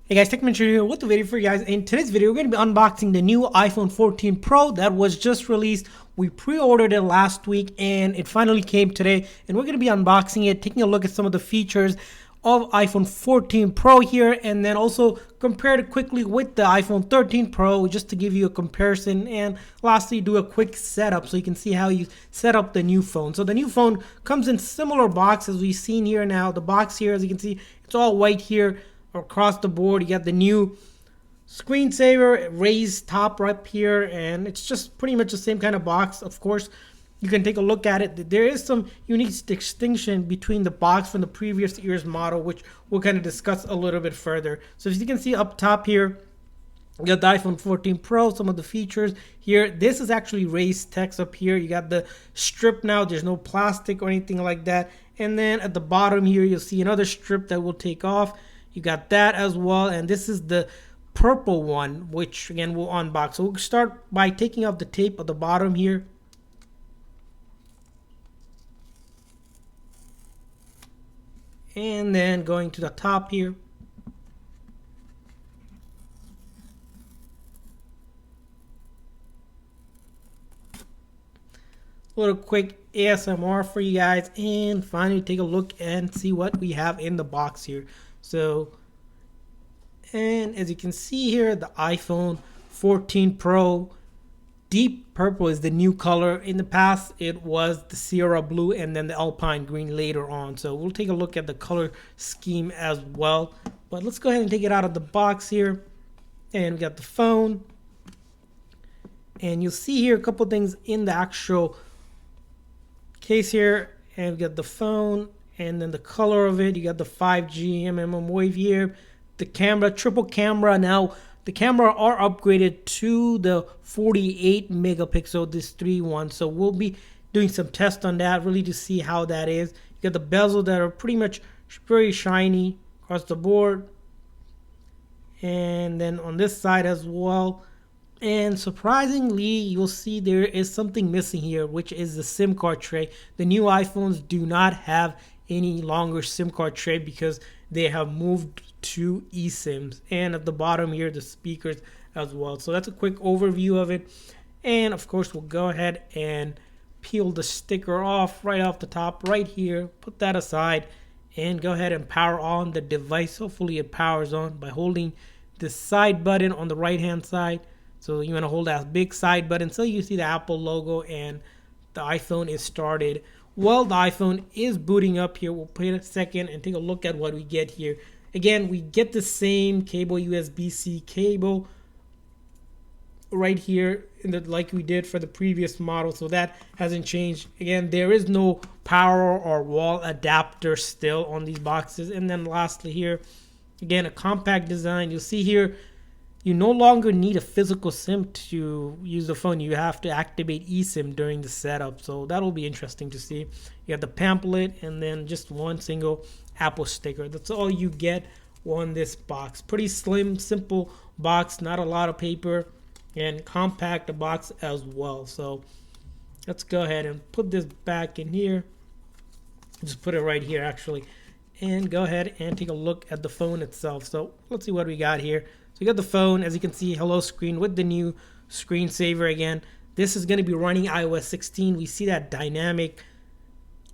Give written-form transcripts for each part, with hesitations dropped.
Hey guys, Technomentary here with the video for you guys. In today's video, we're going to be unboxing the new iPhone 14 Pro that was just released. We pre-ordered it last week and it finally came today. And we're going to be unboxing it, taking a look at some of the features of iPhone 14 Pro here, and then also compare it quickly with the iPhone 13 Pro just to give you a comparison. And lastly, do a quick setup so you can see how you set up the new phone. So the new phone comes in similar box as we've seen here now. The box here, as you can see, it's all white here. Across the board, you got the new screensaver, raised top right here, and it's just pretty much the same kind of box. Of course, you can take a look at it. There is some unique distinction between the box from the previous year's model, which we'll kind of discuss a little bit further. So as you can see up top here, you got the iPhone 14 Pro, some of the features here. This is actually raised text up here. You got the strip now. There's no plastic or anything like that. And then at the bottom here, you'll see another strip that will take off. You got that as well, and this is the purple one, which again we'll unbox. So we'll start by taking off the tape at the bottom here. And then going to the top here. A little quick ASMR for you guys, and finally take a look and see what we have in the box here. So, and as you can see here, the iPhone 14 Pro deep purple is the new color. In the past, it was the Sierra blue and then the Alpine green later on. So we'll take a look at the color scheme as well. But let's go ahead and take it out of the box here. And we got the phone. And you'll see here a couple things in the actual case here. And we got the phone. And then the color of it, you got the 5G mm wave here. The camera, triple camera. Now, the camera are upgraded to the 48 megapixel, this 3.1. So we'll be doing some tests on that, really to see how that is. You got the bezel that are pretty much very shiny across the board. And then on this side as well. And surprisingly, you'll see there is something missing here, which is the SIM card tray. The new iPhones do not have any longer SIM card tray because they have moved to eSIMs. And at the bottom here, the speakers as well. So that's a quick overview of it. And of course, we'll go ahead and peel the sticker off right off the top right here. Put that aside and go ahead and power on the device. Hopefully it powers on by holding the side button on the right hand side. So you want to hold that big side button so you see the Apple logo and the iPhone is started. Well, the iPhone is booting up here. We'll wait a second and take a look at what we get here. Again, we get the same cable, USB-C cable right here like we did for the previous model. So that hasn't changed. Again, there is no power or wall adapter still on these boxes. And then lastly here, again, a compact design. You'll see here, you no longer need a physical SIM to use the phone. You have to activate eSIM during the setup. So that'll be interesting to see. You have the pamphlet and then just one single Apple sticker. That's all you get on this box. Pretty slim, simple box. Not a lot of paper and compact box as well. So let's go ahead and put this back in here. Just put it right here actually. And go ahead and take a look at the phone itself. So let's see what we got here. So we got the phone, as you can see, hello screen with the new screensaver again. This is going to be running iOS 16. We see that dynamic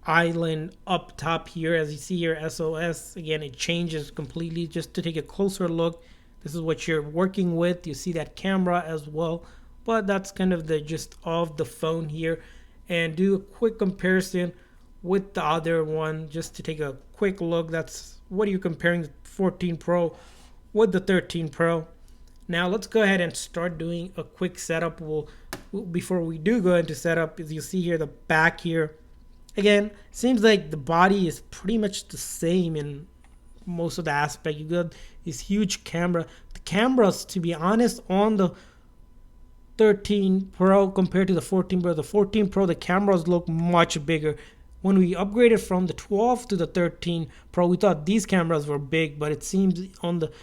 island up top here. As you see here, SOS. Again, it changes completely. Just to take a closer look, this is what you're working with. You see that camera as well. But that's kind of the gist of the phone here. And do a quick comparison with the other one just to take a quick look. That's what are you comparing the 14 Pro with the 13 Pro. Now let's go ahead and start doing a quick setup. Before we do go into setup, as you see here, the back here, again, seems like the body is pretty much the same in most of the aspect. You got this huge camera. The cameras, to be honest, on the 13 Pro compared to the 14 Pro, the 14 Pro, the cameras look much bigger. When we upgraded from the 12 to the 13 Pro, we thought these cameras were big, but it seems on the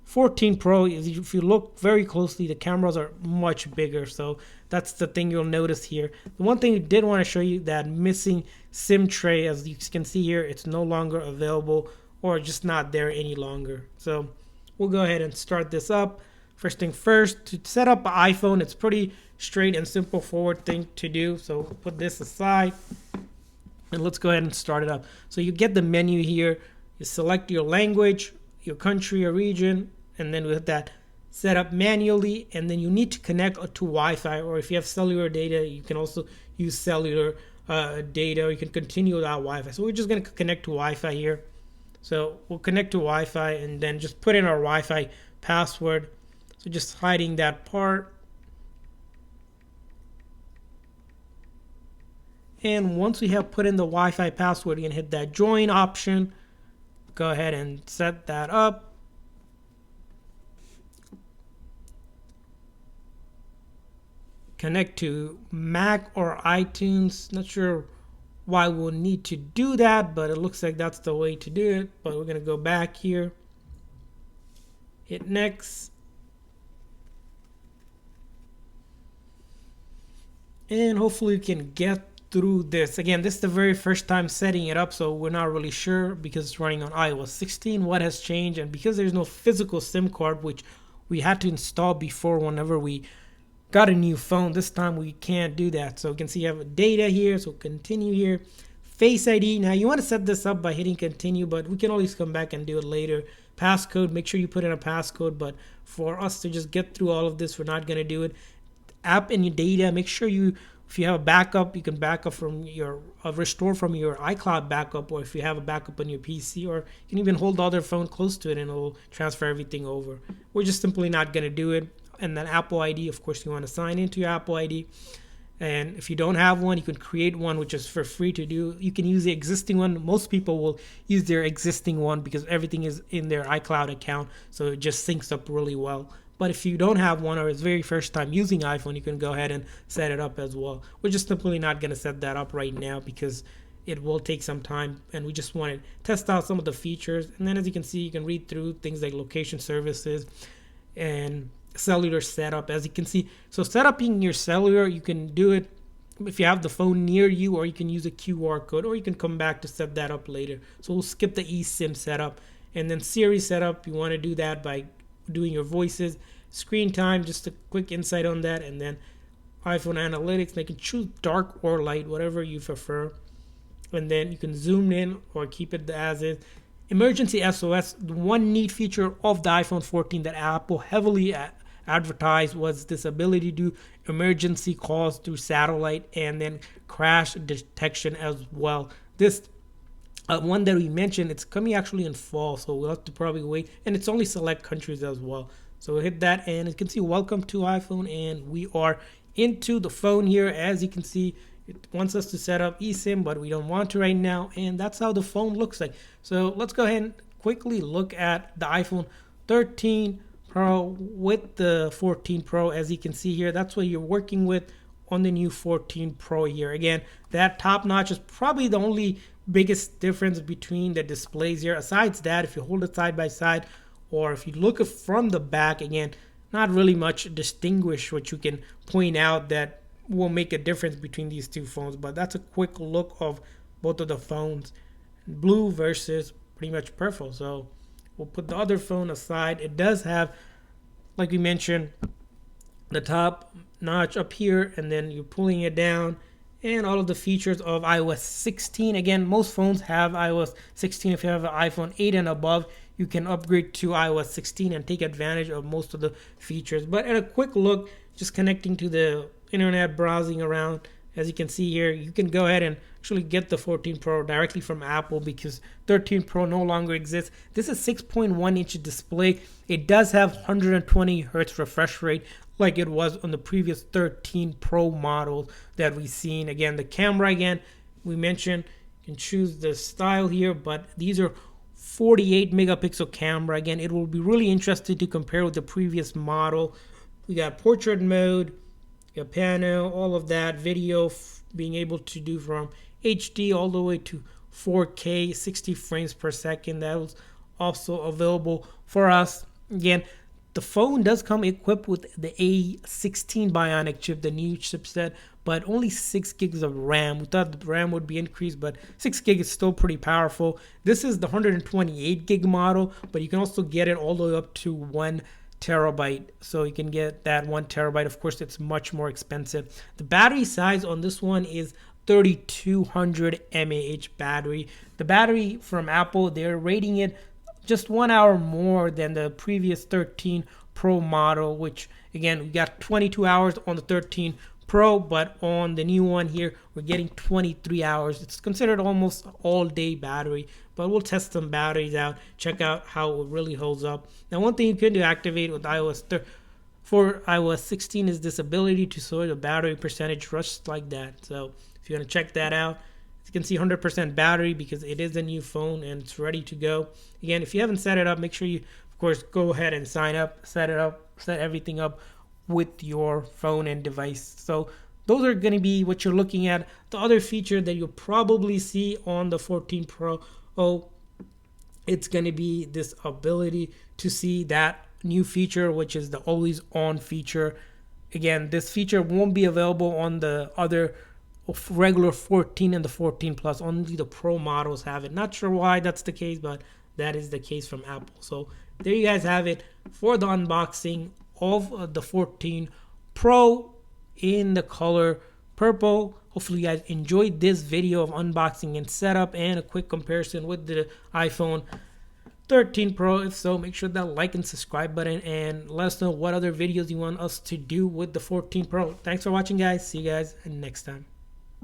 14 Pro, if you look very closely, the cameras are much bigger. So that's the thing you'll notice here. The one thing I did want to show you, that missing SIM tray, as you can see here, it's no longer available or just not there any longer. So we'll go ahead and start this up. First thing first, to set up an iPhone, it's pretty straight and simple forward thing to do. So put this aside and let's go ahead and start it up. So you get the menu here, you select your language, your country or region, and then with that set up manually, and then you need to connect to Wi-Fi, or if you have cellular data, you can also use cellular data, or you can continue without Wi-Fi. So we're just going to connect to Wi-Fi here. So we'll connect to Wi-Fi and then just put in our Wi-Fi password. So just hiding that part. And once we have put in the Wi-Fi password, you can hit that join option. Go ahead and set that up. Connect to Mac or iTunes. Not sure why we'll need to do that, but it looks like that's the way to do it. But we're going to go back here. Hit next. And hopefully we can get through this. Again, this is the very first time setting it up, so we're not really sure because it's running on iOS 16 what has changed, and because there's no physical SIM card, which we had to install before whenever we got a new phone. This time we can't do that. So you can see you have data here, so continue here. Face ID, now you want to set this up by hitting continue, but we can always come back and do it later. Passcode, make sure you put in a passcode, but for us to just get through all of this, we're not going to do it. App and your data, make sure you, if you have a backup, you can back up from your restore from your iCloud backup, or if you have a backup on your PC, or you can even hold the other phone close to it and it'll transfer everything over. We're just simply not going to do it. And then Apple ID, of course, you want to sign into your Apple ID. And if you don't have one, you can create one, which is for free to do. You can use the existing one. Most people will use their existing one because everything is in their iCloud account, so it just syncs up really well. But if you don't have one, or it's very first time using iPhone, you can go ahead and set it up as well. We're just simply not going to set that up right now because it will take some time, and we just want to test out some of the features. And then as you can see, you can read through things like location services and cellular setup. As you can see, so setuping your cellular, you can do it if you have the phone near you, or you can use a QR code, or you can come back to set that up later. So we'll skip the eSIM setup. And then Siri setup, you want to do that by doing your voices. Screen time, just a quick insight on that. And then iPhone analytics, they can choose dark or light, whatever you prefer. And then you can zoom in or keep it as is. Emergency SOS, the one neat feature of the iPhone 14 that Apple heavily advertised was this ability to do emergency calls through satellite and then crash detection as well. This one that we mentioned, it's coming actually in fall, so we'll have to probably wait, and it's only select countries as well. So we'll hit that, and you can see welcome to iPhone, and we are into the phone here. As you can see, it wants us to set up eSIM, but we don't want to right now, and that's how the phone looks like. So let's go ahead and quickly look at the iPhone 13 Pro with the 14 Pro. As you can see here, that's what you're working with on the new 14 Pro here. Again, that top notch is probably the only biggest difference between the displays here. Besides that, if you hold it side by side, or if you look from the back, again, not really much distinguish what you can point out that will make a difference between these two phones. But that's a quick look of both of the phones, blue versus pretty much purple. So we'll put the other phone aside. It does have, like we mentioned, the top notch up here, and then you're pulling it down, and all of the features of iOS 16. Again, most phones have iOS 16. If you have an iPhone 8 and above, you can upgrade to iOS 16 and take advantage of most of the features. But at a quick look, just connecting to the internet, browsing around, as you can see here, you can go ahead and actually get the 14 Pro directly from Apple because 13 Pro no longer exists. This is 6.1 inch display. It does have 120 hertz refresh rate like it was on the previous 13 Pro model that we've seen. Again, the camera, again, we mentioned, you can choose the style here, but these are 48 megapixel camera. Again, it will be really interesting to compare with the previous model. We got portrait mode, your panel, all of that, video being able to do from HD all the way to 4K, 60 frames per second. That was also available for us. Again, The phone does come equipped with the A16 Bionic chip, the new chipset, but only 6 gigs of RAM. We thought the RAM would be increased, but 6 gig is still pretty powerful. This is the 128 gig model, but you can also get it all the way up to 1 terabyte. So you can get that 1 terabyte. Of course, it's much more expensive. The battery size on this one is 3200 mAh battery. The battery from Apple, they're rating it just 1 hour more than the previous 13 Pro model, which again, we got 22 hours on the 13 Pro, but on the new one here, we're getting 23 hours. It's considered almost all day battery, but we'll test some batteries out, check out how it really holds up. Now, one thing you can do activate with for iOS 16 is this ability to sort the battery percentage just like that. So if you want to check that out, you can see 100% battery because it is a new phone and it's ready to go. Again, if you haven't set it up, make sure you, of course, go ahead and sign up, set it up, set everything up with your phone and device. So those are going to be what you're looking at. The other feature that you'll probably see on the 14 Pro, it's going to be this ability to see that new feature, which is the always on feature. Again, this feature won't be available on the other regular 14 and the 14 Plus. Only the Pro models have it. Not sure why that's the case, but that is the case from Apple. So there you guys have it for the unboxing of the 14 Pro in the color purple. Hopefully you guys enjoyed this video of unboxing and setup and a quick comparison with the iPhone 13 Pro. If so, make sure that like and subscribe button and let us know what other videos you want us to do with the 14 Pro. Thanks for watching, guys. See you guys next time.